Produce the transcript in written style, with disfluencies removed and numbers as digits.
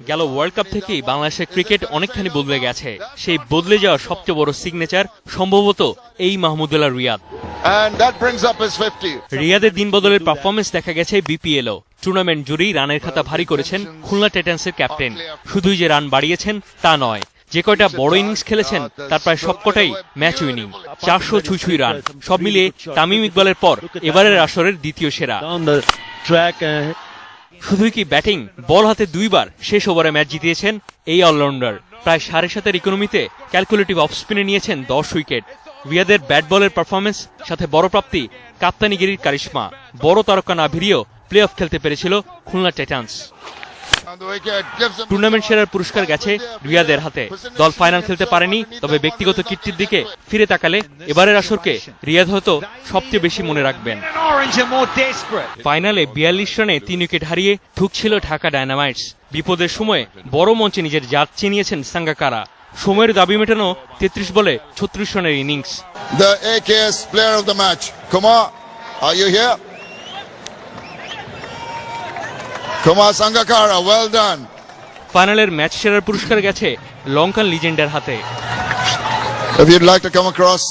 গেল world cup থেকেই বাংলাদেশের ক্রিকেট অনেকখানি বদলে গেছে। সেই বদলে যাওয়া সবচেয়ে বড় সিগনেচার সম্ভবত এই মাহমুদুল্লাহ রিয়াদ। রিয়াদের দিন বদলের পারফরমেন্স দেখা গেছে বিপিএলও। টুর্নামেন্ট জুড়েই রানের খাতা ভারী করেছেন খুলনা টাইটান্সের ক্যাপ্টেন। শুধুই যে রান বাড়িয়েছেন তা নয়, যে কয়টা বড় ইনিংস খেলেছেন তার প্রায় সবকটাই ম্যাচ উইনিং। 400 ছুঁই রান, সব মিলিয়ে তামিম ইকবালের পর এবারের আসরের দ্বিতীয় সেরা। শুধুই কি ব্যাটিং, বল হাতে 2 বার শেষ ওভারে ম্যাচ জিতিয়েছেন এই অলরাউন্ডার। প্রায় 7.5 ইকোনমিতে ক্যালকুলেটিভ অফ স্পিনে নিয়েছেন 10 উইকেট। রিয়াদের ব্যাট বলের পারফরমেন্স সাথে বড় প্রাপ্তি কাপ্তানিগিরির কারিশমা। বড় তারকা না ভিড়িয়েও প্লে অফ খেলতে পেরেছিল খুলনা টাইটান্স। টুর্নামেন্ট সেরার পুরস্কার গেছে রিয়াদের হাতে। দল ফাইনাল খেলতে পারেনি, তবে ব্যক্তিগত কীর্তির দিকে ফিরে তাকালে এবারের আসরকে রিয়াদ হয়তো সবচেয়ে বেশি মনে রাখবেন। ফাইনালে 42 রানে 3 উইকেট হারিয়ে ঠুকছিল ঢাকা ডায়নামাইটস। বিপদের সময়ে বড় মঞ্চে নিজের জাত চিনিয়েছেন সাঙ্গাকারা। সময়ের দাবি মেটানো 33 বলে 36 রানের innings. The AKS player of the match. Kumar, are you here? Kumar Sangakkara, well done. ফাইনালের ম্যাচ সেরার পুরস্কার গেছে লঙ্কান লিজেন্ডের হাতে। If you'd like to come across